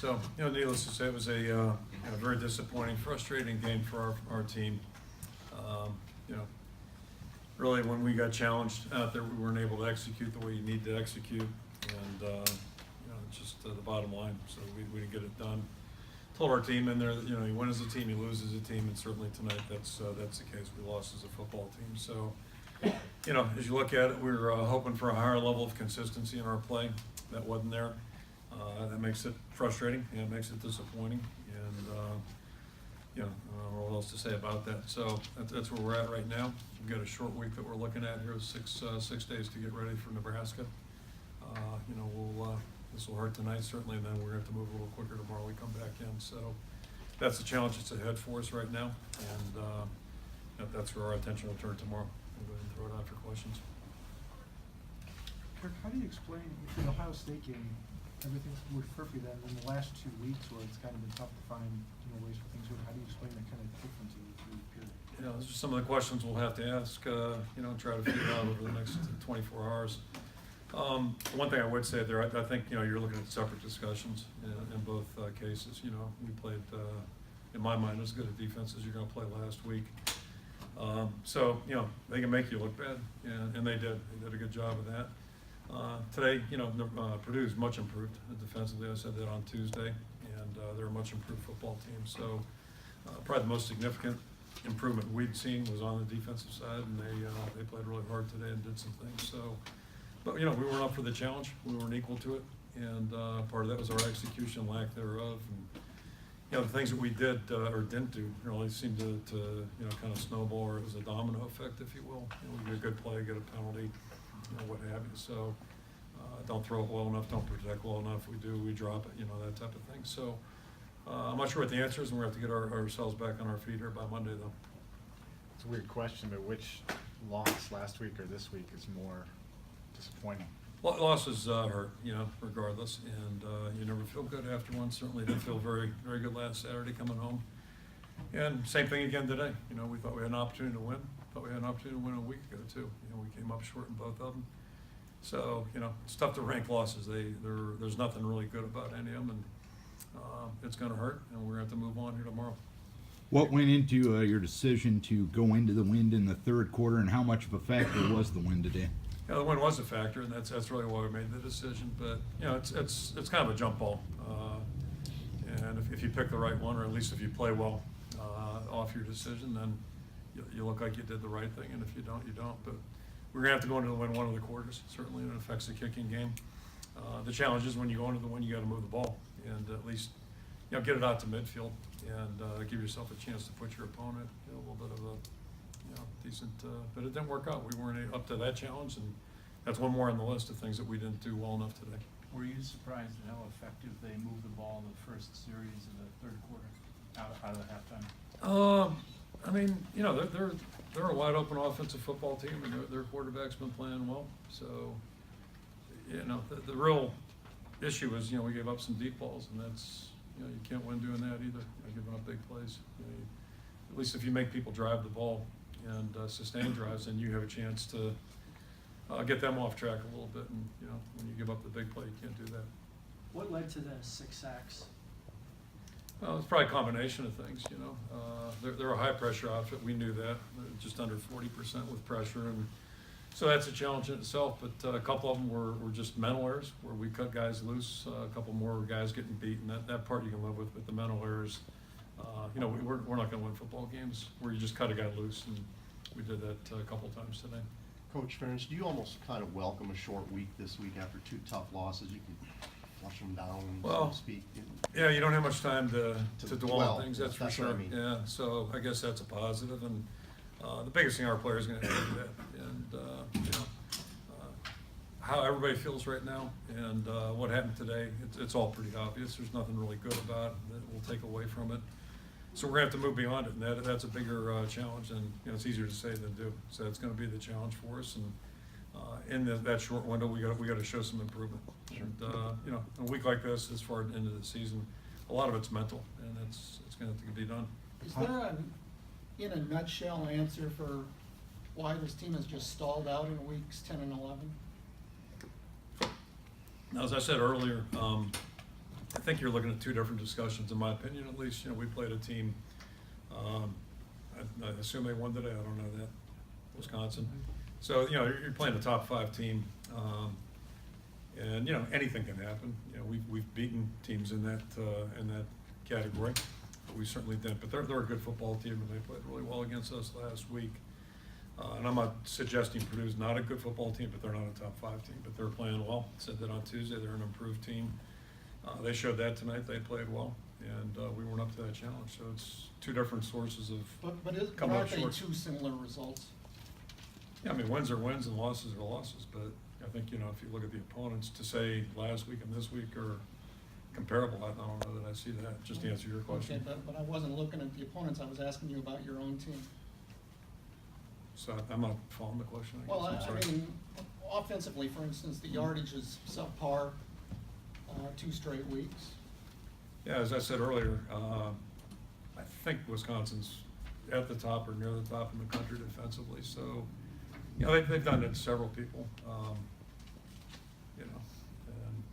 So, needless to say, it was a very disappointing, frustrating game for our team. Really, when we got challenged out there, we weren't able to execute the way you need to execute, and just the bottom line. So we didn't get it done. Told our team in there that you win as a team, you lose as a team, and certainly tonight that's the case. We lost as a football team. So, as you look at it, we were hoping for a higher level of consistency in our play. That wasn't there. That makes it frustrating and it makes it disappointing. And I don't know what else to say about that. So that's where we're at right now. We've got a short week that we're looking at here, 6 days to get ready for Nebraska. This will hurt tonight certainly, and then we're going to have to move a little quicker tomorrow. We come back in, so that's the challenge that's ahead for us right now, and that's where our attention will turn tomorrow. I'll go ahead and throw it out for questions. Kirk, how do you explain the Ohio State game? Everything worked perfectly then. In the last 2 weeks, where it's kind of been tough to find ways for things to work, how do you explain that kind of difference in the period? Those are some of the questions we'll have to ask. Try to figure out over the next 24 hours. One thing I would say there, I think you're looking at separate discussions in both cases. We played, in my mind, as good a defense as you're going to play last week. So they can make you look bad, and they did. They did a good job of that. Today, Purdue is much improved defensively. I said that on Tuesday, and they're a much improved football team. So probably the most significant improvement we'd seen was on the defensive side, and they played really hard today and did some things. So. But, we weren't up for the challenge. We weren't equal to it. And part of that was our execution, lack thereof. And, the things that we did or didn't do really seemed to kind of snowball, or it was a domino effect, if you will. We get a good play, get a penalty, what have you. So don't throw it well enough, don't protect well enough. We do, we drop it, that type of thing. So I'm not sure what the answer is, and we're going to have to get ourselves back on our feet here by Monday, though. It's a weird question, but which loss last week or this week is more disappointing? Losses hurt, regardless, and you never feel good after one. Certainly didn't feel very, very good last Saturday coming home. And same thing again today. We thought we had an opportunity to win. Thought we had an opportunity to win a week ago too. We came up short in both of them. So it's tough to rank losses. There's nothing really good about any of them, and it's going to hurt. And we're going to have to move on here tomorrow. What went into your decision to go into the wind in the third quarter, and how much of a factor was the wind today? The win was a factor, and that's really why we made the decision. But it's kind of a jump ball, and if you pick the right one, or at least if you play well off your decision, then you look like you did the right thing. And if you don't, you don't. But we're gonna have to go into the win one of the quarters. Certainly, it affects the kicking game. The challenge is when you go into the win, you got to move the ball and at least get it out to midfield and give yourself a chance to put your opponent a little bit of a decent, but it didn't work out. We weren't up to that challenge, and that's one more on the list of things that we didn't do well enough today. Were you surprised at how effective they moved the ball in the first series of the third quarter out of the halftime? They're a wide open offensive football team, and their quarterback's been playing well. So, the real issue is, we gave up some deep balls, and that's, you can't win doing that either. Giving up big plays. At least if you make people drive the ball and sustain drives, then you have a chance to get them off track a little bit. And when you give up the big play, you can't do that. What led to the 6 sacks? Well, it's probably a combination of things. They're a high pressure outfit. We knew that. They're just under 40% with pressure, and so that's a challenge in itself. But a couple of them were just mental errors where we cut guys loose. A couple more were guys getting beaten. That part you can live with. But the mental errors. We're not going to win football games where you just cut a guy loose, and we did that a couple times today. Coach Ferentz, do you almost kind of welcome a short week this week after 2 tough losses? You can flush them down, so to speak. Yeah, you don't have much time to dwell on things, that's for what sure. I mean. Yeah, so I guess that's a positive, and the biggest thing our players are going to have to do that. And how everybody feels right now, and what happened today, it's all pretty obvious. There's nothing really good about it that we'll take away from it. So we're going to have to move beyond it, and that's a bigger challenge, and it's easier to say than do. So it's going to be the challenge for us, and in that short window, we got to show some improvement. Sure. And a week like this, as far into the season, a lot of it's mental, and it's going to have to be done. Is there in a nutshell answer for why this team has just stalled out in weeks 10 and 11? Now, as I said earlier, I think you're looking at two different discussions, in my opinion, at least. You know, we played a team, I assume they won today, I don't know that, Wisconsin. So, you know, you're playing a top 5 team, and, you know, anything can happen. You know, we've beaten teams in that category, but we certainly didn't. But they're a good football team, and they played really well against us last week. And I'm not suggesting Purdue's not a good football team, but they're not a top 5 team. But they're playing well. Said that on Tuesday. They're an improved team. They showed that tonight. They played well, and we weren't up to that challenge. So it's two different sources of But coming up aren't they short. two similar results? Yeah, I mean, wins are wins and losses are losses. But I think, you know, if you look at the opponents, to say last week and this week are comparable, I don't know that I see that. Just to answer your question. Okay, but I wasn't looking at the opponents, I was asking you about your own team. So I'm not following the question, I guess. Well, I'm I sorry. mean, offensively, for instance, the yardage is subpar, 2 straight weeks. Yeah, as I said earlier, I think Wisconsin's at the top or near the top in the country defensively. So, you know, they've done it to several people. You know, and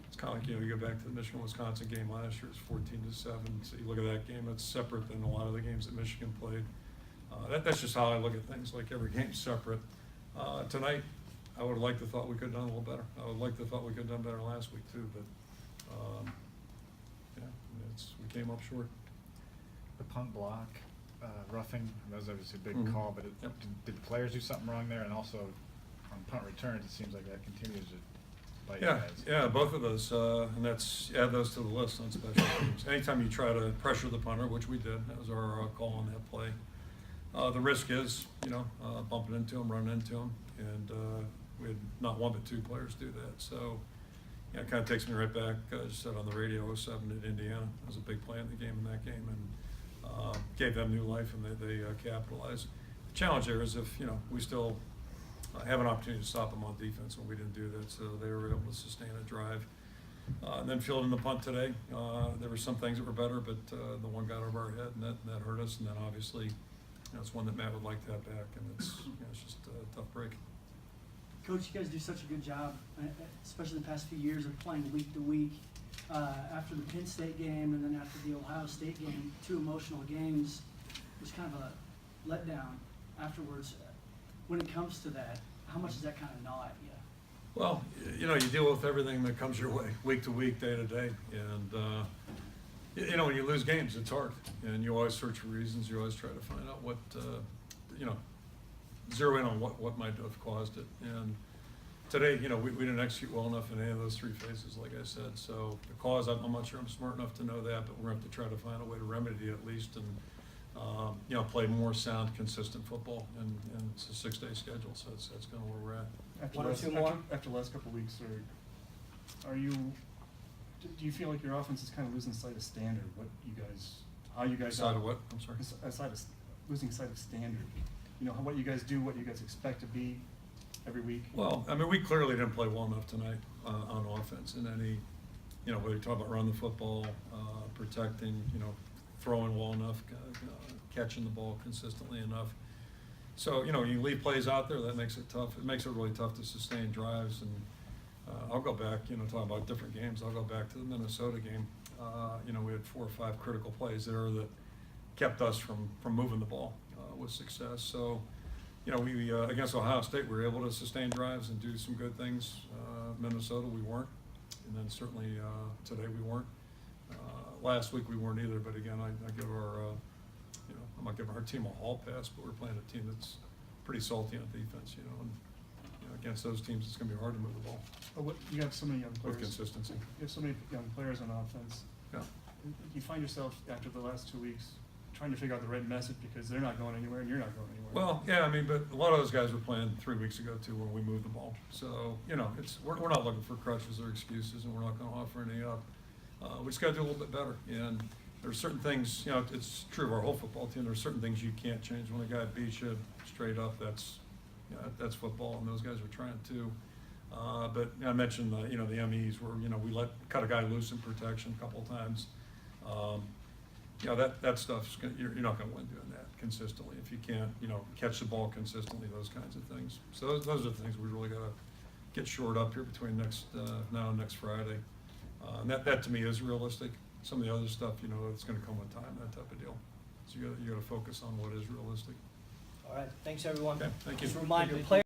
it's kind of like, you know, you go back to the Michigan-Wisconsin game last year, it's 14-7. So you look at that game, that's separate than a lot of the games that Michigan played. That's just how I look at things, like every game's separate. Tonight, I would have liked to thought we could have done a little better. I would like to thought we could have done better last week too, but, yeah, we came up short. The punt block, roughing, that was obviously a big Mhm. call, but Yep. did the players do something wrong there? And also, on punt returns, it seems like that continues to bite you Yeah, guys. yeah, both of those, and add those to the list on special teams. Anytime you try to pressure the punter, which we did, that was our call on that play. The risk is, you know, bumping into him, running into him, and we had not one but 2 players do that. So, yeah, it kind of takes me right back. I just said on the radio, 07 at Indiana. It was a big play in the game in that game, and gave them new life, and they capitalized. The challenge there is if, you know, we still have an opportunity to stop them on defense, and we didn't do that, so they were able to sustain a drive. And then fielding the punt today, there were some things that were better, but the one got over our head, and that hurt us. And then obviously, you know, it's one that Matt would like to have back, and it's, you know, it's just a tough break. Coach, you guys do such a good job, especially the past few years of playing week to week. After the Penn State game and then after the Ohio State game, 2 emotional games, it was kind of a letdown afterwards. When it comes to that, how much does that kind of gnaw at you? Well, you know, you deal with everything that comes your way, week to week, day to day, and you know, when you lose games, it's hard, and you always search for reasons. You always try to find out what, you know, zero in on what might have caused it. And today, you know, we didn't execute well enough in any of those 3 phases, like I said. So the cause, I'm not sure I'm smart enough to know that, but we're going to have to try to find a way to remedy it at least, and you know, play more sound, consistent football. And it's a 6-day schedule, so that's kind of where we're at. After One or last, two more? after the last couple of weeks, do you feel like your offense is kind of losing sight of standard? How you guys Side of what? I'm sorry. Losing sight of standard. You know, what you guys do, what you guys expect to be every week. Well, I mean, we clearly didn't play well enough tonight on offense in any, you know, whether you talk about running the football, protecting, you know, throwing well enough, catching the ball consistently enough. So, you know, you leave plays out there, that makes it tough. It makes it really tough to sustain drives. And I'll go back, you know, talking about different games, I'll go back to the Minnesota game. You know, we had 4 or 5 critical plays there that kept us from moving the ball with success. So, you know, we against Ohio State, we were able to sustain drives and do some good things. Minnesota, we weren't. And then certainly today we weren't. Last week we weren't either, but again, I give our, you know, I'm not giving our team a hall pass, but we're playing a team that's pretty salty on defense, you know, and you know, against those teams, it's going to be hard to move the ball You have so many young with players. consistency. You have so many young players on offense. Yeah. You find yourself after the last 2 weeks trying to figure out the right message because they're not going anywhere and you're not going anywhere. Well, yeah, I mean, but a lot of those guys were playing 3 weeks ago too when we moved the ball. So, you know, we're not looking for crutches or excuses, and we're not going to offer any up. We just got to do a little bit better. And there's certain things, you know, it's true of our whole football team. There's certain things you can't change. When a guy beats you straight up, that's football, and those guys are trying to. But I mentioned you know, the MEs where, you know, we cut a guy loose in protection a couple of times. You know, that stuff's you're not going to win doing that consistently if you can't, you know, catch the ball consistently, those kinds of things. So those are the things we really got to get shored up here between now and next Friday. And that to me is realistic. Some of the other stuff, you know, it's gonna come with time, that type of deal. So you gotta focus on what is realistic. All right, thanks, everyone. Okay, thank you. Just a reminder, players